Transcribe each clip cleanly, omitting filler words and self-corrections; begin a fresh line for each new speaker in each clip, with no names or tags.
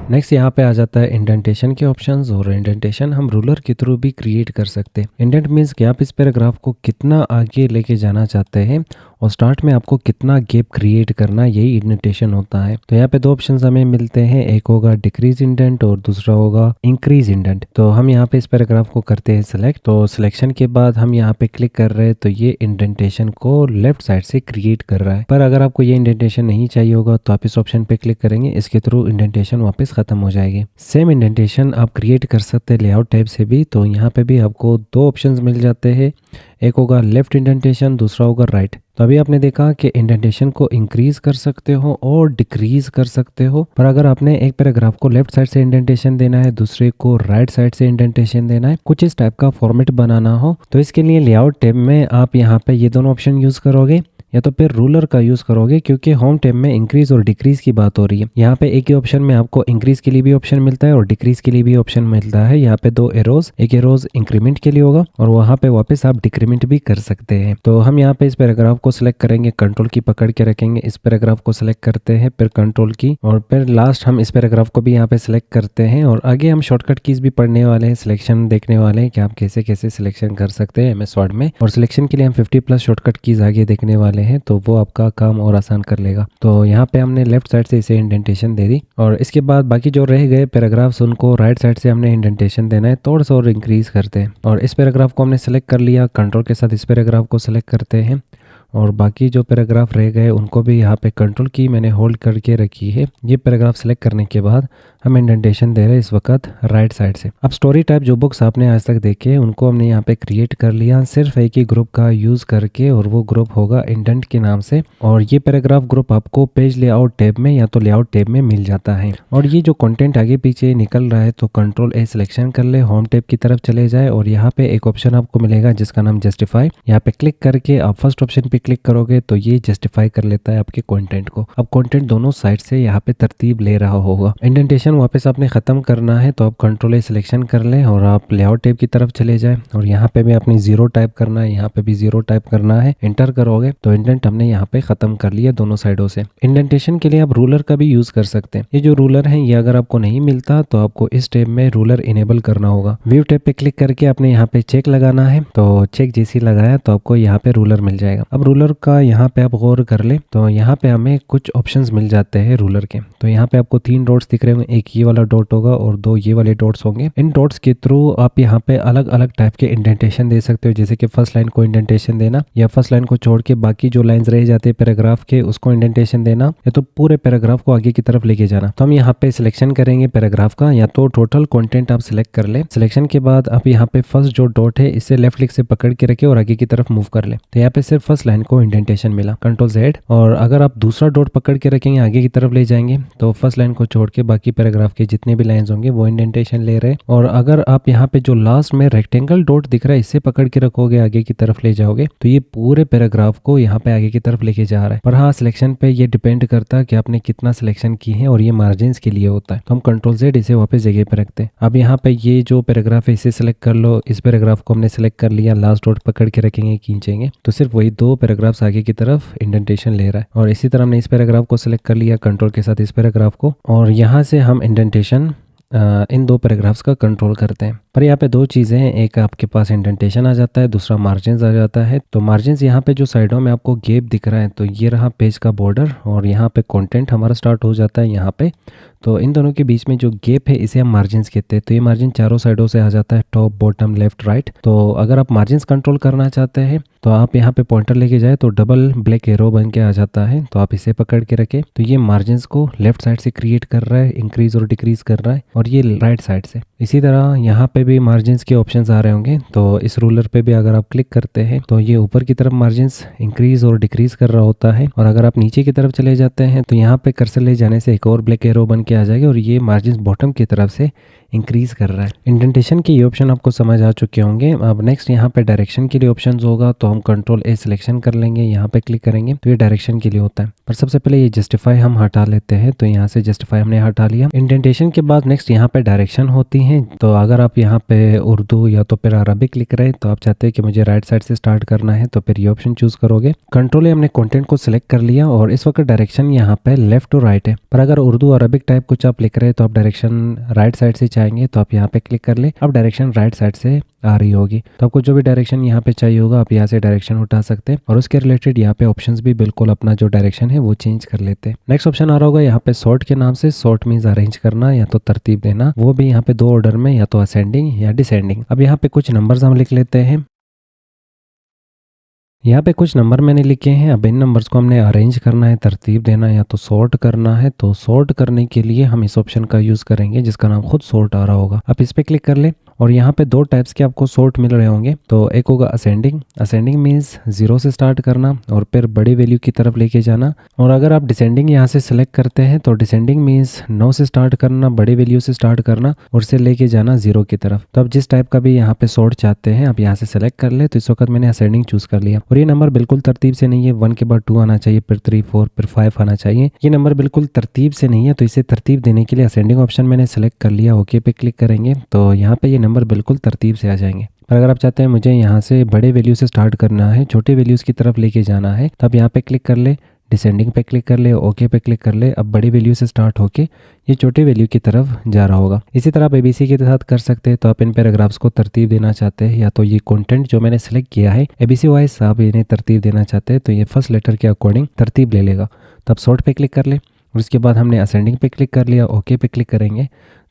Next यहाँ पे आ जाता है इंडेंटेशन के ऑप्शंस। और इंडेंटेशन हम रूलर के थ्रू भी क्रिएट कर सकते हैं। इंडेंट मीन्स कि आप इस पैराग्राफ को कितना आगे लेके जाना चाहते हैं और स्टार्ट में आपको कितना गैप क्रिएट करना, यही इंडेंटेशन होता है। तो यहाँ पे दो ऑप्शंस हमें मिलते हैं, एक होगा डिक्रीज इंडेंट और दूसरा होगा इंक्रीज इंडेंट। तो हम यहाँ पे इस पैराग्राफ को करते हैं सिलेक्ट। तो सिलेक्शन के बाद हम यहाँ पे क्लिक कर रहे हैं तो ये इंडेंटेशन को लेफ्ट साइड से क्रिएट कर रहा है। पर अगर आपको ये इंडेंटेशन नहीं चाहिए होगा तो आप इस ऑप्शन पे क्लिक करेंगे, इसके थ्रू इंडेंटेशन वापस खत्म हो जाएगी। सेम इंडेंटेशन आप क्रिएट कर सकते हैं लेआउट टैब से भी। तो यहाँ पे भी आपको दो ऑप्शंस मिल जाते हैं, एक होगा लेफ्ट इंडेंटेशन, दूसरा होगा राइट। तो अभी आपने देखा कि इंडेंटेशन को इंक्रीज कर सकते हो और डिक्रीज कर सकते हो। पर अगर आपने एक पैराग्राफ को लेफ्ट साइड से इंडेंटेशन देना है, दूसरे को राइट साइड से इंडेंटेशन देना है, कुछ इस टाइप का फॉर्मेट बनाना हो, तो इसके लिए लेआउट टैब में आप यहाँ पे ये दोनों ऑप्शन यूज करोगे या तो फिर रूलर का यूज करोगे, क्योंकि होम टैब में इंक्रीज और डिक्रीज की बात हो रही है। यहाँ पे एक ही ऑप्शन में आपको इंक्रीज के लिए भी ऑप्शन मिलता है और डिक्रीज के लिए भी ऑप्शन मिलता है। यहाँ पे दो एरोज, एक एरोज इंक्रीमेंट के लिए होगा और वहाँ पे वापस आप डिक्रीमेंट भी कर सकते हैं। तो हम यहाँ पे इस पैराग्राफ को सिलेक्ट करेंगे, कंट्रोल की पकड़ के रखेंगे, इस पैराग्राफ को सिलेक्ट करते हैं, फिर कंट्रोल की, और फिर लास्ट हम इस पैराग्राफ को भी यहाँ पे सिलेक्ट करते हैं। और आगे हम शॉर्टकट कीज भी पढ़ने वाले हैं, सिलेक्शन देखने वाले हैं कि आप कैसे कैसे सिलेक्शन कर सकते हैं MS वर्ड में। और सिलेक्शन के लिए हम 50+ शॉर्टकट कीज आगे देखने वाले हैं, तो वो आपका काम और आसान कर लेगा। तो यहाँ पे हमने लेफ्ट साइड से इसे इंडेंटेशन दे दी और इसके बाद बाकी जो रह गए पैराग्राफ्स उनको राइट साइड से हमने इंडेंटेशन देना है, थोड़ा सा और इंक्रीज करते हैं। और इस पैराग्राफ को हमने सेलेक्ट कर लिया, कंट्रोल के साथ इस पैराग्राफ को सेलेक्ट करते हैं और बाकी जो पैराग्राफ रह गए उनको भी यहाँ पे कंट्रोल की मैंने होल्ड करके रखी है। ये पैराग्राफ सेलेक्ट करने के बाद हम इंडेंटेशन दे रहे हैं इस वक्त राइट साइड से। अब स्टोरी टाइप जो बुक्स आपने आज तक देखे उनको हमने यहाँ पे क्रिएट कर लिया सिर्फ एक ही ग्रुप का यूज करके, और वो ग्रुप होगा इंडेंट के नाम से। और ये पैराग्राफ ग्रुप आपको पेज लेआउट टैब में या तो लेआउट टैब में मिल जाता है। और ये जो कंटेंट आगे पीछे निकल रहा है तो कंट्रोल सिलेक्शन कर ले, होम टैब की तरफ चले जाए और यहाँ पे एक ऑप्शन आपको मिलेगा जिसका नाम जस्टिफाई। यहाँ पे क्लिक करके आप फर्स्ट ऑप्शन पे क्लिक करोगे तो ये जस्टिफाई कर लेता है आपके कंटेंट को। अब कंटेंट दोनों साइड से यहाँ पे तरतीब ले रहा होगा। इंडेंटेशन वापस आपने खत्म करना है तो आप कंट्रोल सिलेक्शन कर लें और आप लेआउट टैब की तरफ चले जाए और यहाँ पे भी आपने 0 टाइप करना है, यहाँ पे भी 0 टाइप करना है। एंटर करोगे तो इंडेंट हमने यहाँ पे खत्म कर लिया दोनों साइडों से। इंडेंटेशन के लिए आप रूलर का भी यूज कर सकते हैं। ये जो रूलर है ये अगर आपको नहीं मिलता तो आपको इस टैब में रूलर इनेबल करना होगा। व्यू टैब पे क्लिक करके आपने यहाँ पे चेक लगाना है, तो चेक जैसी लगाया तो आपको यहाँ पे रूलर मिल जाएगा। अब रूलर का यहाँ पे आप गौर कर ले तो यहाँ पे हमें कुछ ऑप्शंस मिल जाते हैं रूलर के। तो यहाँ पे आपको 3 डॉट्स दिख रहे होंगे, एक ये वाला डॉट होगा और 2 ये वाले डॉट्स होंगे। इन डॉट्स के थ्रू आप यहाँ पे अलग अलग टाइप के इंडेंटेशन दे सकते हो, जैसे कि फर्स्ट लाइन को इंडेंटेशन देना या फर्स्ट लाइन को छोड़ के बाकी जो लाइंस रह जाते हैं पैराग्राफ के उसको इंडेंटेशन देना, या तो पूरे पैराग्राफ को आगे की तरफ लेके जाना। तो हम यहाँ पे सिलेक्शन करेंगे पैराग्राफ का, या तो टोटल कंटेंट आप सिलेक्ट कर ले। सिलेक्शन के बाद आप यहाँ पे फर्स्ट जो डॉट है इसे लेफ्ट क्लिक से पकड़ के रखे और आगे की तरफ मूव कर ले। तो यहाँ पे सिर्फ फर्स्ट लाइन को इंडेंटेशन मिला, कंट्रोल Z। और अगर आप दूसरा डॉट पकड़ के रखेंगे आगे की तरफ ले जाएंगे तो फर्स्ट लाइन को छोड़ के बाकी पैराग्राफ के जितने भी लाइंस होंगे वो इंडेंटेशन ले रहे हैं। और अगर आप यहाँ पे जो लास्ट में रेक्टेंगल डॉट दिख रहा है इसे पकड़ के रखोगे आगे की तरफ ले जाओगे तो ये पूरे पैराग्राफ को यहाँ पे आगे की तरफ लेके जा रहा है। पर हाँ, सिलेक्शन पे ये डिपेंड करता है कि आपने कितना सिलेक्शन की है और ये मार्जिन के लिए होता है। तो हम कंट्रोल Z इसे वापस जगह पे रखते हैं। अब यहाँ पे ये जो पैराग्राफ है इसे सिलेक्ट कर लो, इस पैराग्राफ को हमने सिलेक्ट कर लिया, लास्ट डॉट पकड़ के रखेंगे, खींचेंगे तो सिर्फ वही 2 पैराग्राफ्स आगे की तरफ इंडेंटेशन ले रहा है। और इसी तरह हमने इस पैराग्राफ को सिलेक्ट कर लिया कंट्रोल के साथ इस पैराग्राफ को, और यहाँ से हम इंडेंटेशन इन 2 पैराग्राफ्स का कंट्रोल करते हैं। पर यहाँ पे 2 चीज़ें हैं, एक आपके पास इंडेंटेशन आ जाता है, दूसरा मार्जिन्स आ जाता है। तो मार्जिन्स यहाँ पे जो साइडों में आपको गैप दिख रहा है तो ये रहा पेज का बॉर्डर और यहाँ पे कंटेंट हमारा स्टार्ट हो जाता है यहाँ पे। तो इन दोनों के बीच में जो गैप है इसे हम मार्जिन्स कहते हैं। तो ये मार्जिन चारों साइडों से आ जाता है, टॉप बॉटम लेफ्ट राइट। तो अगर आप मार्जिन्स कंट्रोल करना चाहते हैं तो आप यहाँ पे पॉइंटर लेके जाए तो डबल ब्लैक एरो बन के आ जाता है, तो आप इसे पकड़ के रखें। तो ये मार्जिन्स को लेफ्ट साइड से क्रिएट कर रहा है, इंक्रीज और डिक्रीज कर रहा है, और ये राइट साइड से। इसी तरह यहाँ पे भी मार्जिन्स के ऑप्शंस आ रहे होंगे, तो इस रूलर पे भी अगर आप क्लिक करते हैं तो ये ऊपर की तरफ मार्जिन्स इंक्रीज और डिक्रीज कर रहा होता है। और अगर आप नीचे की तरफ चले जाते हैं तो यहाँ पे कर्सर ले जाने से एक और ब्लैक एरो बन के आ जाएगा और ये मार्जिन्स बॉटम की तरफ से इंक्रीज कर रहा है। इंडेंटेशन के ये ऑप्शन आपको समझ आ चुके होंगे। अब नेक्स्ट यहाँ पे डायरेक्शन के लिए ऑप्शन होगा, तो हम कंट्रोल ए सिलेक्शन कर लेंगे, यहाँ पे क्लिक करेंगे तो ये डायरेक्शन के लिए होता है। पर सबसे पहले ये जस्टिफाई हम हटा लेते हैं, तो यहाँ से जस्टिफाई हमने हटा लिया। इंडेंटेशन के बाद नेक्स्ट यहाँ पे डायरेक्शन होती है। तो अगर आप यहाँ पे उर्दू या तो फिर अरबिक लिख रहे हैं, तो आप चाहते हैं कि मुझे राइट साइड से स्टार्ट करना है, तो फिर ये ऑप्शन चूज करोगे। कंट्रोल ए हमने कंटेंट को सिलेक्ट कर लिया और इस वक्त डायरेक्शन यहाँ पे लेफ्ट टू राइट है। पर अगर उर्दू अरबिक टाइप कुछ आप लिख रहे हैं तो आप डायरेक्शन राइट साइड से चाहेंगे, तो आप यहाँ पे क्लिक कर ले। अब डायरेक्शन राइट साइड से आ रही होगी, तो आपको जो भी डायरेक्शन यहाँ पे चाहिए होगा आप यहाँ से डायरेक्शन उठा सकते हैं और उसके रिलेटेड यहाँ पे ऑप्शंस भी बिल्कुल अपना जो डायरेक्शन है वो चेंज कर लेते हैं। नेक्स्ट ऑप्शन आ रहा होगा यहाँ पे सॉर्ट के नाम से। सॉर्ट मीन्स अरेंज करना या तो तरतीब देना, वो भी यहाँ पे 2 ऑर्डर में, या तो असेंडिंग या डिसेंडिंग। अब यहाँ पे कुछ नंबर्स हम लिख लेते हैं। यहाँ पे कुछ नंबर मैंने लिखे हैं। अब इन नंबर्स को हमने अरेंज करना है, तरतीब देना है या तो सॉर्ट करना है। तो सॉर्ट करने के लिए हम इस ऑप्शन का यूज़ करेंगे जिसका नाम खुद सॉर्ट आ रहा होगा। आप इस पर क्लिक कर ले और यहाँ पे 2 टाइप्स के आपको सॉर्ट मिल रहे होंगे। तो एक होगा असेंडिंग। असेंडिंग मीन्स 0 से स्टार्ट करना और फिर बड़ी वैल्यू की तरफ लेके जाना। और अगर आप डिसेंडिंग यहाँ से सिलेक्ट करते हैं तो डिसेंडिंग मीन्स 9 से स्टार्ट करना, बड़ी वैल्यू से स्टार्ट करना और से लेके जाना 0 की तरफ। तो आप जिस टाइप का भी यहाँ पे सॉर्ट चाहते हैं आप यहाँ से सिलेक्ट कर ले। तो इस वक्त मैंने असेंडिंग चूज कर लिया और ये नंबर बिल्कुल तरतीब से नहीं है। 1 के बाद 2 आना चाहिए, फिर 3 4 फिर 5 आना चाहिए। ये नंबर बिल्कुल तरतीब से नहीं है, तो इसे तरतीब देने के लिए असेंडिंग ऑप्शन मैंने सेलेक्ट कर लिया। ओके पे क्लिक करेंगे तो यहाँ पे ये नंबर बिल्कुल तरतीब से आ जाएंगे। पर अगर आप चाहते हैं मुझे यहाँ से बड़े वैल्यू से स्टार्ट करना है, छोटे वैल्यूज़ की तरफ लेके जाना है, तो आप यहाँ पे क्लिक कर ले, डिसेंडिंग पे क्लिक कर ले, ओके पे क्लिक कर ले। अब बड़ी वैल्यू से स्टार्ट होके ये छोटे वैल्यू की तरफ जा रहा होगा। इसी तरह आप एबीसी के साथ कर सकते हैं। तो आप इन पैराग्राफ्स को तरतीब देना चाहते हैं या तो ये कंटेंट जो मैंने सेलेक्ट किया है एबीसी वाइज आप इन्हें तरतीब देना चाहते हैं, तो ये फर्स्ट लेटर के अकॉर्डिंग तरतीब ले लेगा। तो आप सॉर्ट पे क्लिक कर ले और उसके बाद हमने असेंडिंग पे क्लिक कर लिया, ओके पे क्लिक करेंगे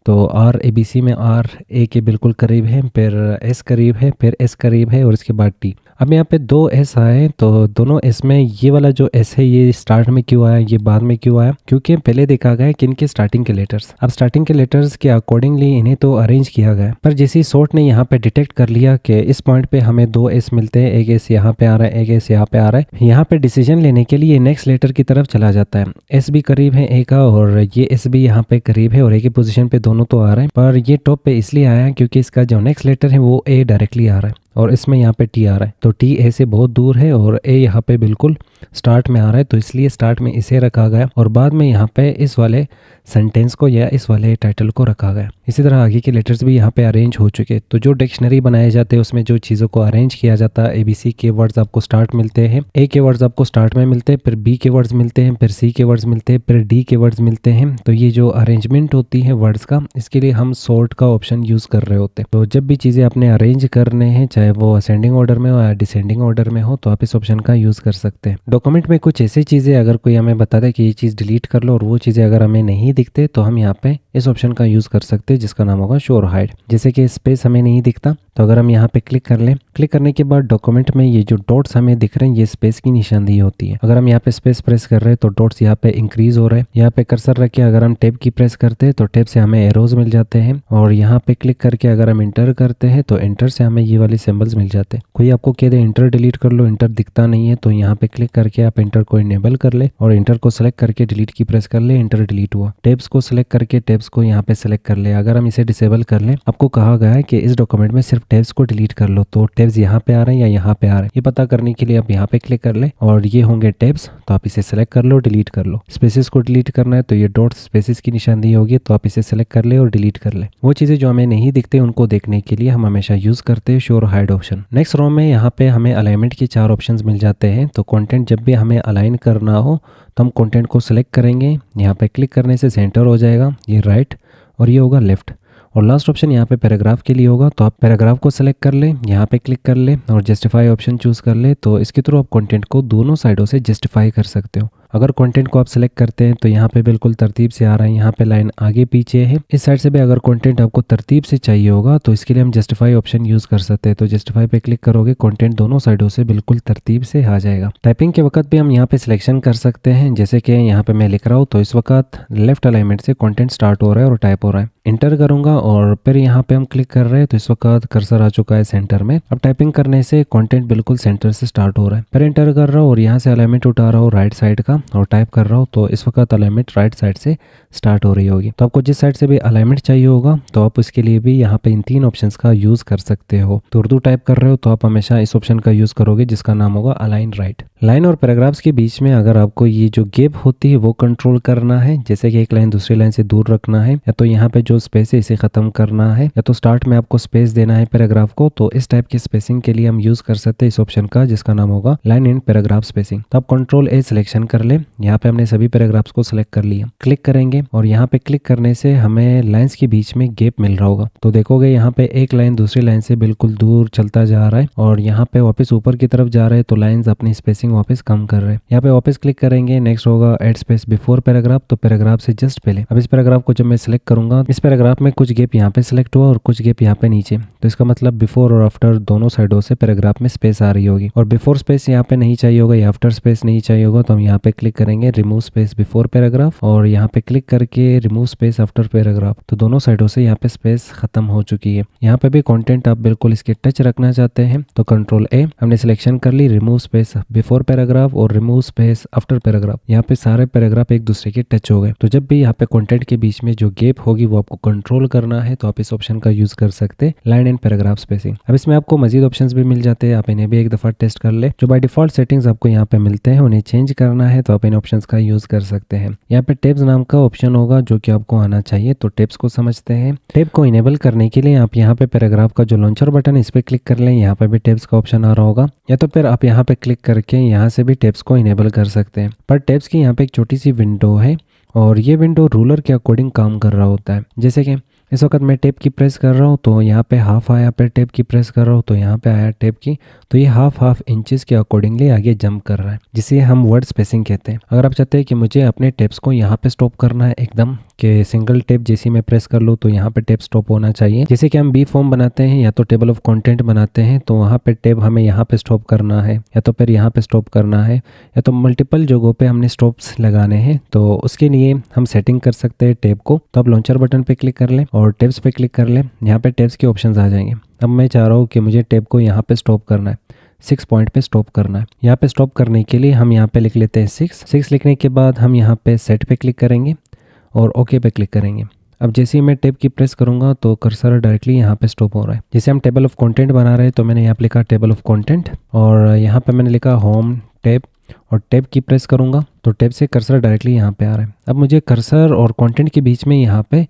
तो आर एबीसी में आर ए के बिल्कुल करीब है, फिर एस करीब है, फिर एस करीब है और इसके बाद टी। अब यहाँ पे 2 एस आए, तो दोनों एस में ये वाला जो एस है ये स्टार्ट में क्यों आया, ये बाद में क्यों आया, क्योंकि पहले देखा गया कि इनके स्टार्टिंग के लेटर्स। अब स्टार्टिंग के लेटर्स के अकॉर्डिंगली इन्हें तो अरेंज किया गया, पर जैसे ही सॉर्ट ने यहाँ पे डिटेक्ट कर लिया कि इस पॉइंट पे हमें 2 एस मिलते हैं, एक एस यहाँ पे आ रहा है, एक एस यहाँ पे आ रहा है, यहाँ पे डिसीजन लेने के लिए नेक्स्ट लेटर की तरफ चला जाता है। एस भी करीब है ए का और ये एस भी यहाँ पे करीब है और ए की पोजीशन पे दोनों तो आ रहे हैं, पर ये टॉप पे इसलिए आया क्योंकि इसका जो नेक्स्ट लेटर है वो ए डायरेक्टली आ रहा है और इसमें यहाँ पे टी आ रहा है। तो टी ए से बहुत दूर है और ए यहाँ पे बिल्कुल स्टार्ट में आ रहा है, तो इसलिए स्टार्ट में इसे रखा गया और बाद में यहाँ पे इस वाले सेंटेंस को या इस वाले टाइटल को रखा गया। इसी तरह आगे के लेटर्स भी यहाँ पे अरेंज हो चुके। तो जो डिक्शनरी बनाए जाते हैं उसमें जो चीज़ों को अरेंज किया जाता है, एबीसी के वर्ड्स आपको स्टार्ट मिलते हैं, ए के वर्ड्स आपको स्टार्ट में मिलते हैं, फिर बी के वर्ड्स मिलते हैं, फिर सी के वर्ड्स मिलते हैं, फिर डी के वर्ड्स मिलते हैं। तो ये जो अरेंजमेंट होती है वर्ड्स का, इसके लिए हम सॉर्ट का ऑप्शन यूज़ कर रहे होते हैं। तो जब भी चीज़ें आपने अरेंज करने हैं, चाहे वो असेंडिंग ऑर्डर में हो या डिसेंडिंग ऑर्डर में हो, तो आप इस ऑप्शन का यूज़ कर सकते हैं। डॉक्यूमेंट में कुछ ऐसी चीज़ें अगर कोई हमें बता दे कि ये चीज़ डिलीट कर लो और वो चीज़ें अगर हमें नहीं दिखते, तो हम यहाँ पे इस ऑप्शन का यूज़ कर सकते हैं जिसका नाम होगा शो और हाइड। जैसे कि स्पेस हमें नहीं दिखता, तो अगर हम यहाँ पे क्लिक कर लें, क्लिक करने के बाद डॉक्यूमेंट में ये जो डॉट्स हमें दिख रहे हैं ये स्पेस की निशानदेही होती है। अगर हम यहाँ पे स्पेस प्रेस कर रहे हैं तो डॉट्स यहाँ पे इंक्रीज हो रहे हैं। यहाँ पे कर्सर रख के अगर हम टैब की प्रेस करते हैं तो टैब से हमें एरोज मिल जाते हैं और यहाँ पे क्लिक करके अगर हम इंटर करते हैं तो इंटर से हमें ये वाले सिंबल्स मिल जाते हैं। कोई आपको कह दे इंटर डिलीट कर लो, इंटर दिखता नहीं है, तो यहाँ पे क्लिक करके आप इंटर को इनेबल कर ले और इंटर को सिलेक्ट करके डिलीट की प्रेस कर ले, इंटर डिलीट हुआ। टैब्स को सिलेक्ट करके टैब्स को यहाँ पे सिलेक्ट कर ले। अगर हम इसे डिसेबल कर ले, आपको कहा गया है कि इस डॉक्यूमेंट में सिर्फ टैब्स को डिलीट कर लो, तो टैब्स यहाँ पे आ रहे हैं या यहाँ पे आ रहे हैं, ये पता करने के लिए आप यहाँ पे क्लिक कर ले और ये होंगे टैब्स, तो आप इसे सिलेक्ट कर लो, डिलीट कर लो। स्पेसेस को डिलीट करना है तो ये डॉट स्पेसेस की निशानदेही होगी, तो आप इसे सिलेक्ट कर ले और डिलीट कर ले। वो चीज़ें जो हमें नहीं दिखते उनको देखने के लिए हम हमेशा यूज करते हैं शो और हाइड ऑप्शन। नेक्स्ट रो में यहाँ पे हमें अलाइनमेंट के 4 ऑप्शंस मिल जाते हैं। तो कंटेंट जब भी हमें अलाइन करना हो तो हम कंटेंट को सिलेक्ट करेंगे, यहाँ पे क्लिक करने से सेंटर हो जाएगा, ये राइट और ये होगा लेफ्ट। और लास्ट ऑप्शन यहाँ पे पैराग्राफ के लिए होगा, तो आप पैराग्राफ को सिलेक्ट कर ले, यहाँ पे क्लिक कर ले और जस्टिफाई ऑप्शन चूज कर ले। तो इसके थ्रू आप कंटेंट को दोनों साइडों से जस्टिफाई कर सकते हो। अगर कंटेंट को आप सिलेक्ट करते हैं तो यहाँ पे बिल्कुल तरतीब से आ रहा है, यहाँ पे लाइन आगे पीछे है। इस साइड से भी अगर कंटेंट आपको तरतीब से चाहिए होगा तो इसके लिए हम जस्टिफाई ऑप्शन यूज कर सकते हैं। तो जस्टिफाई पे क्लिक करोगे, कंटेंट दोनों साइडों से बिल्कुल तरतीब से आ जाएगा। टाइपिंग के वक्त भी हम यहाँ पे सिलेक्शन कर सकते हैं, जैसे कि यहाँ पे मैं लिख रहा हूँ तो इस वक्त लेफ्ट अलाइनमेंट से कंटेंट स्टार्ट हो रहा है और टाइप हो रहा है। इंटर करूंगा और फिर यहाँ पे हम क्लिक कर रहे हैं तो इस वक्त कर्सर आ चुका है सेंटर में। अब टाइपिंग करने से कंटेंट बिल्कुल सेंटर से स्टार्ट हो रहा है। फिर इंटर कर रहा हूँ और यहाँ से अलाइनमेंट उठा रहा हूँ राइट साइड का और टाइप कर रहा हूँ तो इस वक्त अलाइनमेंट राइट साइड से स्टार्ट हो रही होगी। तो आपको जिस साइड से भी अलाइनमेंट चाहिए होगा तो आप उसके लिए भी यहाँ पे इन 3 ऑप्शंस का यूज कर सकते हो। तो उर्दू टाइप कर रहे हो तो आप हमेशा इस ऑप्शन का यूज करोगे जिसका नाम होगा अलाइन राइट। लाइन और पैराग्राफ्स के बीच में अगर आपको ये जो गैप होती है वो कंट्रोल करना है, जैसे कि एक लाइन दूसरी लाइन से दूर रखना है, या तो यहाँ पे जो स्पेस है इसे खत्म करना है, या तो स्टार्ट में आपको स्पेस देना है पैराग्राफ को, तो इस टाइप की स्पेसिंग के लिए हम यूज कर सकते हैं इस ऑप्शन का जिसका नाम होगा लाइन एंड पैराग्राफ स्पेसिंग। तो आप कंट्रोल ए सिलेक्शन कर ले। यहाँ पे हमने सभी पैराग्राफ्स को सिलेक्ट कर लिया, क्लिक करेंगे और यहाँ पे क्लिक करने से हमें लाइंस के बीच में गैप मिल रहा होगा। तो देखोगे यहाँ पे एक लाइन दूसरी लाइन से बिल्कुल दूर चलता जा रहा है और यहाँ पे वापस ऊपर की तरफ जा रहे हैं तो लाइंस अपनी स्पेसिंग वापस कम कर रहे हैं। यहाँ पे वापस क्लिक करेंगे, नेक्स्ट होगा ऐड स्पेस बिफोर पैराग्राफ, तो पैराग्राफ से जस्ट पहले। अब इस पैराग्राफ को जब मैं सिलेक्ट करूंगा, इस पैराग्राफ में कुछ गैप यहाँ पे सिलेक्ट हुआ और कुछ गैप यहाँ पे नीचे, तो इसका मतलब बिफोर और आफ्टर दोनों साइडों से पैराग्राफ में स्पेस आ रही होगी और बिफोर स्पेस यहाँ पे नहीं चाहिए होगा या आफ्टर स्पेस नहीं चाहिए होगा, तो हम यहाँ पे क्लिक करेंगे रिमूव स्पेस बिफोर पैराग्राफ और यहाँ पे क्लिक करके रिमूव स्पेस आफ्टर पैराग्राफ। तो दोनों साइडों से यहाँ पे स्पेस खत्म हो चुकी है। यहाँ पे भी कंटेंट आप बिल्कुल इसके टच रखना चाहते हैं तो कंट्रोल ए, हमने सिलेक्शन कर ली रिमूव स्पेस बिफोर पैराग्राफ और रिमूव स्पेस आफ्टर पैराग्राफ। यहाँ पे सारे पैराग्राफ एक दूसरे के टच हो गए। तो जब भी यहाँ पे कंटेंट के बीच में जो गैप होगी वो आपको कंट्रोल करना है तो आप इस ऑप्शन का यूज कर सकते हैं लाइन एंड पैराग्राफ स्पेसिंग। अब इसमें आपको मजीद ऑप्शंस भी मिल जाते हैं, आप इन्हें भी एक दफा टेस्ट कर ले। जो बाय डिफॉल्ट सेटिंग्स आपको यहाँ पे मिलते हैं उन्हें चेंज करना है तो आप इन ऑप्शंस का यूज कर सकते हैं। यहाँ पे टेब्स नाम का ऑप्शन होगा जो कि आपको आना चाहिए, तो टेब्स को समझते हैं। टेब को इनेबल करने के लिए आप यहाँ पे पैराग्राफ का जो लॉन्चर बटन है इस पे क्लिक कर लें, यहाँ पे भी टेब्स का ऑप्शन आ रहा होगा, या तो फिर आप यहाँ पे क्लिक करके यहाँ से भी टेब्स को इनेबल कर सकते हैं। पर टेब्स की यहाँ पे एक छोटी सी विंडो है और ये विंडो रूलर के अकॉर्डिंग काम कर रहा होता है। जैसे कि इस वक्त मैं टेप की प्रेस कर रहा हूँ तो यहाँ पे हाफ आया, फिर टेप की प्रेस कर रहा हूँ तो यहाँ पे आया टेप की, तो ये हाफ इंचेस के अकॉर्डिंगली आगे जंप कर रहा है, जिसे हम वर्ड स्पेसिंग कहते हैं। अगर आप चाहते हैं कि मुझे अपने टेप्स को यहाँ पे स्टॉप करना है एकदम कि सिंगल टेप जैसे मैं प्रेस कर लूँ तो यहाँ पे टेप स्टॉप होना चाहिए, जैसे कि हम बी फॉर्म बनाते हैं या तो टेबल ऑफ कंटेंट बनाते हैं तो वहाँ पे टेप हमें यहाँ पे स्टॉप करना है या तो फिर यहाँ पे स्टॉप करना है या तो मल्टीपल जगहों पे हमने स्टॉप्स लगाने हैं, तो उसके लिए हम सेटिंग कर सकते हैं टेप को। तो आप लॉन्चर बटन पे क्लिक कर लें और टेप्स पे क्लिक कर लें, यहाँ पे टेप्स के ऑप्शंस आ जाएंगे। अब मैं चाह रहा हूँ कि मुझे टेप को यहाँ पे स्टॉप करना है, 6 पॉइंट पे स्टॉप करना है। यहाँ पे स्टॉप करने के लिए हम यहाँ पे लिख लेते हैं 6 लिखने के बाद हम यहाँ पे सेट पे क्लिक करेंगे और ओके पे क्लिक करेंगे। अब जैसे ही मैं टेप की प्रेस करूंगा तो कर्सर डायरेक्टली यहाँ पे स्टॉप हो रहा है। जैसे हम टेबल ऑफ कंटेंट बना रहे हैं तो मैंने यहाँ पे लिखा टेबल ऑफ कंटेंट और यहाँ पे मैंने लिखा होम टेप और टेप की प्रेस करूंगा तो टेप से कर्सर डायरेक्टली यहाँ पे आ रहा है। अब मुझे कर्सर और कंटेंट के बीच में यहाँ पे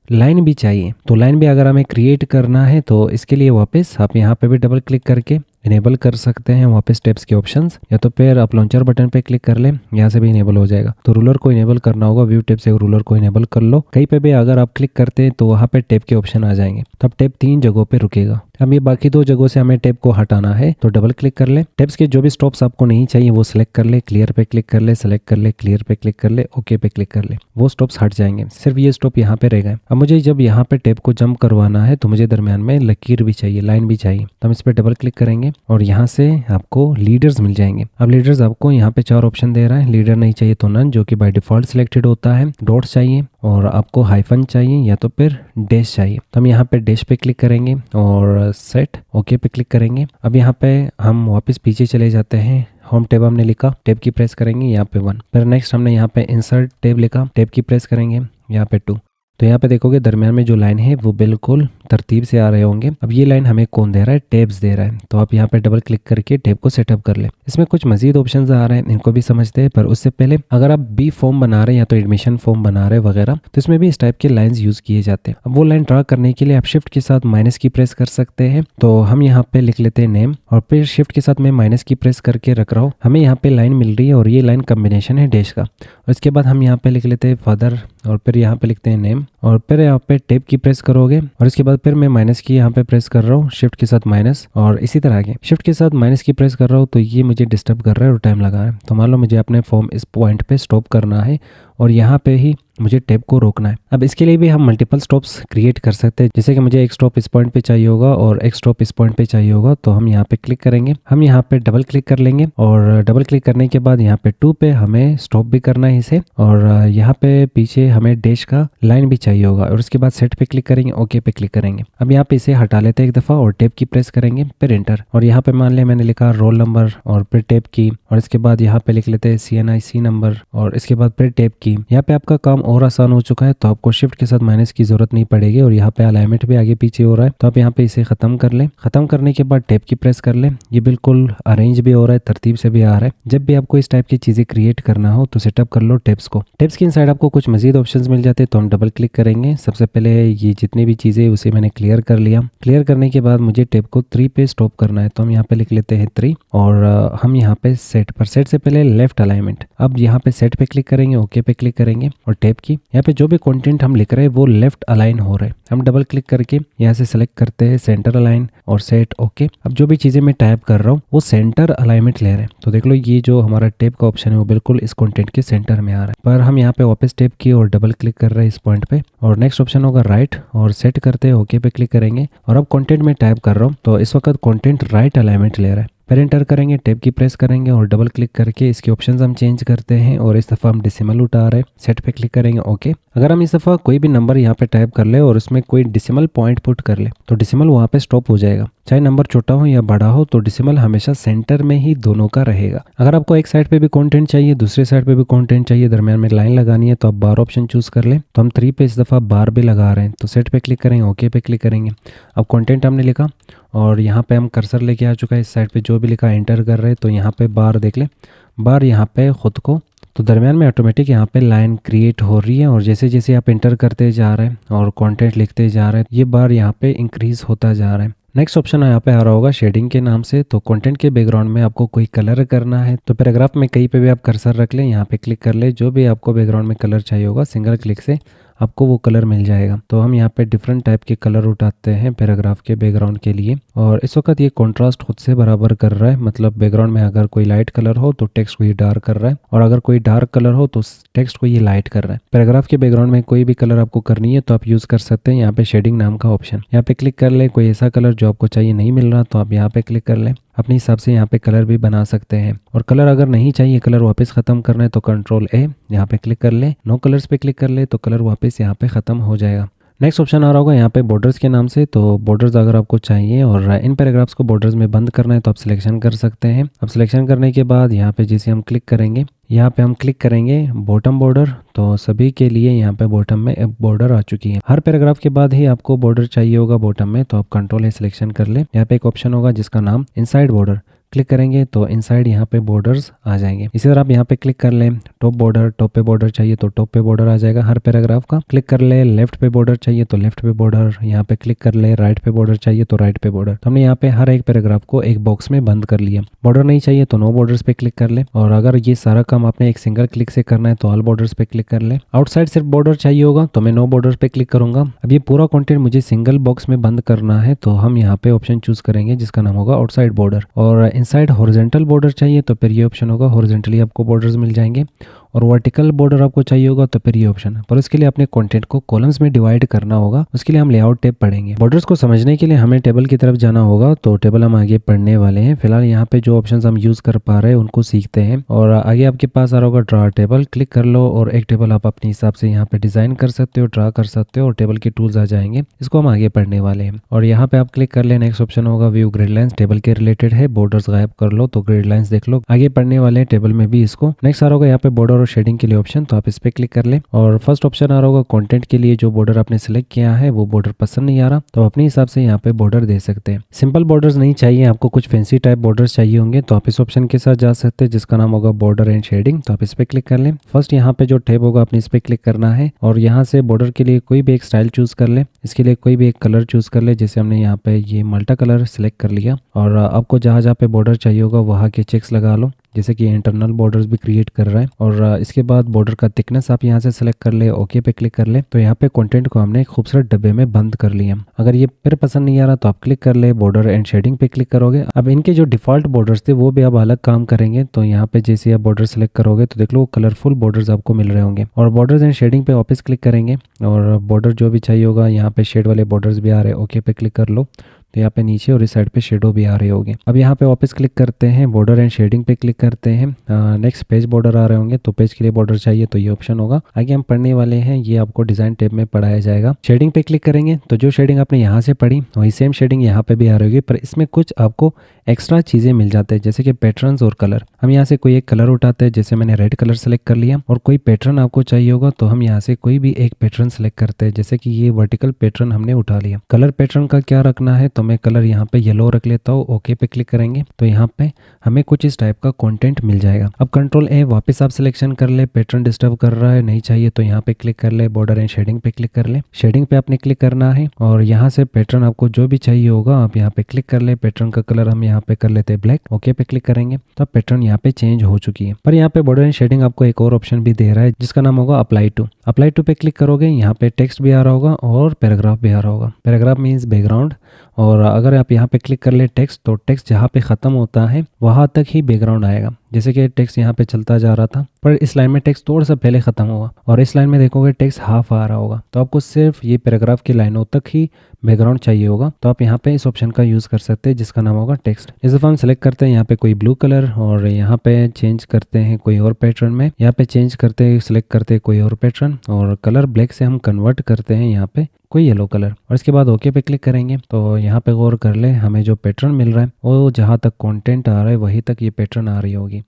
लाइन भी चाहिए, तो लाइन भी अगर हमें क्रिएट करना है तो इसके लिए वापस आप यहाँ पे भी डबल क्लिक करके इनेबल कर सकते हैं वापस टेप्स के ऑप्शंस, या तो फिर आप लॉन्चर बटन पे क्लिक कर लें, यहाँ से भी इनेबल हो जाएगा। तो रूलर को इनेबल करना होगा, व्यू टेप से रूलर को इनेबल कर लो। कहीं पे भी अगर आप क्लिक करते हैं तो वहाँ पे टेप के ऑप्शन आ जाएंगे, तब टेप 3 जगहों पे रुकेगा। अब ये बाकी 2 जगहों से हमें टेप को हटाना है तो डबल क्लिक कर ले। टेप्स के जो भी स्टॉप्स आपको नहीं चाहिए वो सिलेक्ट कर ले, क्लियर पे क्लिक कर ले, सेलेक्ट कर ले, क्लियर पे क्लिक कर ले, ओके पे क्लिक कर ले, वो स्टॉप्स हट जाएंगे, सिर्फ ये स्टॉप यहाँ पे रह गए। अब मुझे जब यहाँ पे टेप को जंप करवाना है तो मुझे दरमियान में लकीर भी चाहिए, लाइन भी चाहिए, तो हम इस पर डबल क्लिक करेंगे और यहाँ से आपको लीडर्स मिल जाएंगे। अब लीडर्स आपको यहाँ पे 4 ऑप्शन दे रहा है, लीडर नहीं चाहिए तो नन, जो कि बाय डिफॉल्ट सिलेक्टेड होता है, डॉट्स चाहिए और आपको हाइफन चाहिए या तो फिर डैश चाहिए, तो हम यहाँ पे डैश पे क्लिक करेंगे और सेट ओके पे क्लिक करेंगे। अब यहाँ पे हम वापस पीछे चले जाते हैं, होम टेब हमने लिखा, टेब की प्रेस करेंगे यहाँ पे 1, फिर नेक्स्ट हमने यहाँ पे इंसर्ट टेब लिखा, टेब की प्रेस करेंगे यहाँ पे 2, तो यहाँ पे देखोगे दरमियान में जो लाइन है वो बिल्कुल तरतीब से आ रहे होंगे। अब ये लाइन हमें कौन दे रहा है, टेब्स दे रहा है, तो आप यहाँ पे डबल क्लिक करके टेब को सेटअप कर ले। इसमें कुछ मजीद ऑप्शंस आ रहे हैं, इनको भी समझते हैं, पर उससे पहले अगर आप बी फॉर्म बना रहे हैं या तो एडमिशन फॉर्म बना रहे हैं वगैरह, तो इसमें भी इस टाइप के लाइन्स यूज किए जाते हैं। अब वो लाइन ड्रा करने के लिए आप शिफ्ट के साथ माइनस की प्रेस कर सकते हैं, तो हम यहाँ पे लिख लेते हैं नेम और फिर शिफ्ट के साथ मैं माइनस की प्रेस करके रख रहा हूँ, हमें यहाँ पे लाइन मिल रही है और ये लाइन कॉम्बिनेशन है डैश का। और इसके बाद हम यहाँ पे लिख लेते हैं फादर और फिर यहाँ पे लिखते हैं नेम और फिर यहाँ पे टेप की प्रेस करोगे और इसके बाद फिर मैं माइनस की यहाँ पे प्रेस कर रहा हूँ, शिफ्ट के साथ माइनस और इसी तरह आगे शिफ्ट के साथ माइनस की प्रेस कर रहा हूँ, तो ये मुझे डिस्टर्ब कर रहा है और टाइम लगा रहा है। तो मान लो मुझे अपने फॉर्म इस पॉइंट पे स्टॉप करना है और यहाँ पे ही मुझे टेप को रोकना है। अब इसके लिए भी हम मल्टीपल स्टॉप्स क्रिएट कर सकते हैं, जैसे कि मुझे एक स्टॉप इस पॉइंट पे चाहिए होगा और एक स्टॉप इस पॉइंट पे चाहिए होगा, तो हम यहाँ पे क्लिक करेंगे, हम यहाँ पे डबल क्लिक कर लेंगे और डबल क्लिक करने के बाद यहाँ पे 2 पे हमें स्टॉप भी करना है इसे और यहाँ पे पीछे हमें डैश का लाइन भी चाहिए चाहिए होगा और उसके बाद सेट पे क्लिक करेंगे, ओके पे क्लिक करेंगे। अब यहाँ पे इसे हटा लेते हैं एक दफ़ा और टैब की प्रेस करेंगे, फिर एंटर। और यहाँ पे मान लिया मैंने लिखा रोल नंबर और फिर टैब की, और इसके बाद यहाँ पे लिख लेते हैं CNIC नंबर और इसके बाद फिर टैब की। यहाँ पे आपका काम और आसान हो चुका है, तो आपको शिफ्ट के साथ माइनस की जरूरत नहीं पड़ेगी और यहाँ पे अलाइनमेंट भी आगे पीछे हो रहा है, तो आप यहाँ पे इसे खत्म कर लें। खत्म करने के बाद टैब की प्रेस कर लें, ये बिल्कुल अरेंज भी हो रहा है, तरतीब से भी आ रहा है। जब भी आपको इस टाइप की चीज़ें क्रिएट करना हो तो सेटअप कर लो टैब्स को। टैब्स के इनसाइड आपको कुछ मजीद ऑप्शंस मिल जाते हैं, तो हम डबल क्लिक करेंगे। सबसे पहले ये जितनी भी चीज़ें उसे मैंने क्लियर कर लिया। क्लियर करने के बाद मुझे टैब को 3 पे स्टॉप करना है, तो हम यहाँ पे लिख लेते हैं 3 और हम यहाँ पे सेट पर, सेट से पहले लेफ्ट अलाइनमेंट। अब यहाँ पे सेट पे क्लिक करेंगे, ओके पे क्लिक करेंगे और टैब की यहाँ पे जो भी कंटेंट हम लिख रहे हैं वो लेफ्ट अलाइन हो रहे हैं। हम डबल क्लिक करके यहाँ से सेलेक्ट करते हैं सेंटर अलाइन और सेट ओके। अब जो भी चीज़ें मैं टाइप कर रहा हूँ वो सेंटर अलाइनमेंट ले रहे हैं, तो देख लो ये जो हमारा टैब का ऑप्शन है वो बिल्कुल इस कंटेंट के सेंटर में आ रहा है। पर हम यहाँ पे वापस टैब की और डबल क्लिक कर रहे हैं इस पॉइंट पे और नेक्स्ट ऑप्शन होगा राइट और सेट करते हैं, ओके पे क्लिक करेंगे। और अब कंटेंट में टाइप कर रहा हूँ तो इस वक्त कंटेंट राइट अलाइनमेंट ले रहा है। फिर एंटर करेंगे, टैब की प्रेस करेंगे और डबल क्लिक करके इसके ऑप्शंस हम चेंज करते हैं और इस दफ़ा हम डेसिमल उठा रहे हैं। सेट पे क्लिक करेंगे, ओके। अगर हम इस दफ़ा कोई भी नंबर यहाँ पे टाइप कर ले और उसमें कोई डेसिमल पॉइंट पुट कर ले तो डेसिमल वहाँ पे स्टॉप हो जाएगा। चाहे नंबर छोटा हो या बड़ा हो तो डेसिमल हमेशा सेंटर में ही दोनों का रहेगा। अगर आपको एक साइड पे भी कंटेंट चाहिए, दूसरे साइड पे भी कंटेंट चाहिए, दरमियान में लाइन लगानी है तो आप बार ऑप्शन चूज कर ले। तो हम 3 पे इस दफ़ा बार भी लगा रहे हैं, तो सेट पे क्लिक करेंगे, ओके पे क्लिक करेंगे। अब कंटेंट हमने लिखा और यहाँ पे हम कर्सर लेके आ चुका है, इस साइड पे जो भी लिखा एंटर कर रहे हैं, तो यहाँ पे बार देख ले, बार यहाँ पे खुद को, तो दरमियान में ऑटोमेटिक यहाँ पे लाइन क्रिएट हो रही है और जैसे जैसे आप एंटर करते जा रहे हैं और कंटेंट लिखते जा रहे हैं ये बार यहाँ पे इंक्रीज होता जा रहा है। नेक्स्ट ऑप्शन यहाँ पे आ रहा होगा शेडिंग के नाम से, तो कंटेंट के बैकग्राउंड में आपको कोई कलर करना है तो पैराग्राफ में कहीं पे भी आप कर्सर रख लें, यहाँ पे क्लिक कर ले, जो भी आपको बैकग्राउंड में कलर चाहिए होगा सिंगल क्लिक से आपको वो कलर मिल जाएगा। तो हम यहाँ पे डिफरेंट टाइप के कलर उठाते हैं पैराग्राफ के बैकग्राउंड के लिए और इस वक्त ये कॉन्ट्रास्ट खुद से बराबर कर रहा है, मतलब बैकग्राउंड में अगर कोई लाइट कलर हो तो टेक्स्ट को ये डार्क कर रहा है और अगर कोई डार्क कलर हो तो टेक्स्ट को ये लाइट कर रहा है। पैराग्राफ के बैकग्राउंड में कोई भी कलर आपको करनी है तो आप यूज़ कर सकते हैं यहाँ पे शेडिंग नाम का ऑप्शन, यहाँ पे क्लिक कर ले। कोई ऐसा कलर जो आपको चाहिए नहीं मिल रहा तो आप यहाँ पे क्लिक कर लें, अपने हिसाब से यहाँ पे कलर भी बना सकते हैं। और कलर अगर नहीं चाहिए, कलर वापस ख़त्म करना है तो कंट्रोल ए यहाँ पे क्लिक कर ले, नो कलर्स पे क्लिक कर ले तो कलर वापस यहाँ पे ख़त्म हो जाएगा। नेक्स्ट ऑप्शन आ रहा होगा यहाँ पे बॉर्डर्स के नाम से, तो बॉर्डर्स अगर आपको चाहिए और इन पैराग्राफ्स को बॉर्डर्स में बंद करना है तो आप सिलेक्शन कर सकते हैं। अब सिलेक्शन करने के बाद यहाँ पे जैसे हम क्लिक करेंगे, यहाँ पे हम क्लिक करेंगे बॉटम बॉर्डर, तो सभी के लिए यहाँ पे बॉटम में एक बॉर्डर आ चुकी है। हर पैराग्राफ के बाद ही आपको बॉर्डर चाहिए होगा बॉटम में, तो आप कंट्रोल ए सिलेक्शन कर ले। यहाँ पे एक ऑप्शन होगा जिसका नाम इनसाइड बॉर्डर, क्लिक करेंगे तो इनसाइड यहाँ पे बॉर्डर्स आ जाएंगे। इसी तरह आप यहाँ पे क्लिक कर लें टॉप बॉर्डर, टॉप पे बॉर्डर चाहिए तो टॉप पे बॉर्डर आ जाएगा हर पैराग्राफ का। क्लिक कर ले लेफ्ट पे बॉर्डर चाहिए तो लेफ्ट पे बॉर्डर, यहाँ पे क्लिक कर ले राइट पे बॉर्डर चाहिए तो राइट पे बॉर्डर। तो हमने यहाँ पे हर एक पैराग्राफ को एक बॉक्स में बंद कर लिया। बॉर्डर नहीं चाहिए तो नो बॉर्डर्स पे क्लिक कर ले और अगर ये सारा काम आपने एक सिंगल क्लिक से करना है तो ऑल बॉर्डर्स पे क्लिक कर ले। आउटसाइड सिर्फ बॉर्डर चाहिए होगा तो मैं नो बॉर्डर्स पे क्लिक करूंगा। अब ये पूरा कंटेंट मुझे सिंगल बॉक्स में बंद करना है तो हम यहाँ पे ऑप्शन चूज करेंगे जिसका नाम होगा आउटसाइड बॉर्डर और इनसाइड हॉरिजॉन्टल बॉर्डर चाहिए तो फिर ये ऑप्शन होगा, हॉरिजॉन्टली आपको बॉर्डर्स मिल जाएंगे और वर्टिकल बॉर्डर आपको चाहिए होगा तो फिर ये ऑप्शन है। पर उसके लिए अपने कंटेंट को कॉलम्स में डिवाइड करना होगा, उसके लिए हम लेआउट टैब पढ़ेंगे। बॉर्डर्स को समझने के लिए हमें टेबल की तरफ जाना होगा, तो टेबल हम आगे पढ़ने वाले हैं। फिलहाल यहाँ पे जो ऑप्शंस हम यूज कर पा रहे हैं उनको सीखते हैं और आगे आपके पास आ रहा होगा ड्रा टेबल, क्लिक कर लो और एक टेबल आप अपने हिसाब से यहाँ पे डिजाइन कर सकते हो, ड्रा कर सकते हो और टेबल के टूल्स आ जाएंगे। इसको हम आगे पढ़ने वाले हैं और यहाँ पे आप क्लिक कर ले। नेक्स्ट ऑप्शन होगा व्यू ग्रिड लाइंस, टेबल के रिलेटेड है, बॉर्डर्स गायब कर लो तो ग्रिड लाइंस देख लो, आगे पढ़ने वाले हैं टेबल में भी इसको। नेक्स्ट आ रहा होगा यहाँ पे बॉर्डर और शेडिंग के लिए ऑप्शन, तो आप इस पे क्लिक कर ले और फर्स्ट ऑप्शन आ रहा होगा कंटेंट के लिए, जो बॉर्डर आपने सिलेक्ट किया है वो बॉर्डर पसंद नहीं आ रहा तो अपने हिसाब से यहाँ पे बॉर्डर दे सकते हैं। सिंपल बॉर्डर्स नहीं चाहिए, आपको कुछ फैंसी टाइप बॉर्डर्स चाहिए होंगे तो आप इस ऑप्शन के साथ जा सकते हैं जिसका नाम होगा बॉर्डर एंड शेडिंग, तो आप इस पे क्लिक कर ले। फर्स्ट यहाँ पे जो टैब होगा आपने इस पे क्लिक करना है और यहाँ से बॉर्डर के लिए कोई भी एक स्टाइल चूज कर ले, इसके लिए कोई भी एक कलर चूज कर ले, जैसे हमने यहाँ पे ये मल्टा कलर सिलेक्ट कर लिया और आपको जहाँ जहाँ पे बॉर्डर चाहिए होगा वहाँ के चेक्स लगा लो, जैसे कि इंटरनल बॉर्डर्स भी क्रिएट कर रहा है और इसके बाद बॉर्डर का थिकनेस आप यहाँ से सेलेक्ट कर ले, ओके पे क्लिक कर ले। तो यहाँ पे कंटेंट को हमने एक खूबसूरत डब्बे में बंद कर लिया। अगर ये फिर पसंद नहीं आ रहा तो आप क्लिक कर ले बॉर्डर एंड शेडिंग पे क्लिक करोगे। अब इनके जो डिफॉल्ट बॉर्डर्स थे वो भी अब अलग काम करेंगे, तो यहाँ पे जैसे आप बॉर्डर सेलेक्ट करोगे तो देख लो कलरफुल बॉर्डर्स आपको मिल रहे होंगे और बॉर्डर्स एंड शेडिंग पे वापस क्लिक करेंगे और बॉर्डर जो भी चाहिए होगा यहाँ पे शेड वाले बॉर्डर्स भी आ रहे हैं, ओके पे क्लिक कर लो। तो यहाँ पे नीचे और इस साइड पे शेडो भी आ रही होगी। अब यहाँ पे वापस क्लिक करते हैं, बॉर्डर एंड शेडिंग पे क्लिक करते हैं। नेक्स्ट पेज बॉर्डर आ रहे होंगे, तो पेज के लिए बॉर्डर चाहिए तो ये ऑप्शन होगा। आगे हम पढ़ने वाले हैं, ये आपको डिजाइन टैब में पढ़ाया जाएगा। शेडिंग पे क्लिक करेंगे तो जो शेडिंग आपने यहाँ से पढ़ी वही सेम शेडिंग यहाँ पे भी आ रही होगी, पर इसमें कुछ आपको एक्स्ट्रा चीज़ें मिल जाते हैं, जैसे कि पैटर्न्स और कलर। हम यहाँ से कोई एक कलर उठाते हैं, जैसे मैंने रेड कलर सेलेक्ट कर लिया, और कोई पैटर्न आपको चाहिए होगा तो हम यहाँ से कोई भी एक पैटर्न सेलेक्ट करते हैं, जैसे कि ये वर्टिकल पैटर्न हमने उठा लिया। कलर पैटर्न का क्या रखना है, तो मैं कलर यहाँ पे येलो रख लेता हूँ। ओके पे क्लिक करेंगे तो यहाँ पे हमें कुछ इस टाइप का कंटेंट मिल जाएगा। अब कंट्रोल ए वापस आप सिलेक्शन कर ले, पैटर्न डिस्टर्ब कर रहा है नहीं चाहिए तो यहाँ पे क्लिक कर ले, बॉर्डर एंड शेडिंग पे क्लिक कर ले। शेडिंग पे आपने क्लिक करना है और यहाँ से पैटर्न आपको जो भी चाहिए होगा आप यहाँ पे क्लिक कर ले। पैटर्न का कलर हम यहाँ पे कर लेते हैं ब्लैक। ओके पे क्लिक करेंगे तो पैटर्न यहाँ पे चेंज हो चुकी है। पर यहाँ पे बॉर्डर एंड शेडिंग आपको एक और ऑप्शन भी दे रहा है जिसका नाम होगा अप्लाई टू। अप्लाई टू पे क्लिक करोगे, यहाँ पे टेक्स्ट भी आ रहा होगा और पैराग्राफ भी आ रहा होगा। पैराग्राफ मीन्स बैकग्राउंड, और अगर आप यहाँ पे क्लिक कर ले टेक्स्ट, तो टेक्स्ट जहाँ पे ख़त्म होता है वहाँ तक ही बैकग्राउंड आएगा। जैसे कि टेक्स्ट यहाँ पे चलता जा रहा था, पर इस लाइन में टेक्स्ट थोड़ा सा पहले ख़त्म हुआ, और इस लाइन में देखोगे टेक्स्ट हाफ आ रहा होगा। तो आपको सिर्फ ये पैराग्राफ की लाइनों तक ही बैकग्राउंड चाहिए होगा, तो आप यहाँ पे इस ऑप्शन का यूज़ कर सकते हैं जिसका नाम होगा टेक्स्ट। इस दफ़ा हम सेलेक्ट करते हैं यहाँ पे कोई ब्लू कलर, और यहाँ पे चेंज करते हैं कोई और पैटर्न में। यहाँ पे चेंज करते हैं, सिलेक्ट करते हैं कोई और पैटर्न, और कलर ब्लैक से हम कन्वर्ट करते हैं यहाँ पे कोई येलो कलर, और इसके बाद ओके पे क्लिक करेंगे। तो यहाँ पे गौर कर ले, हमें जो पैटर्न मिल रहा है वो जहाँ तक कंटेंट आ रहा है वहीं तक ये पैटर्न आ रही होगी।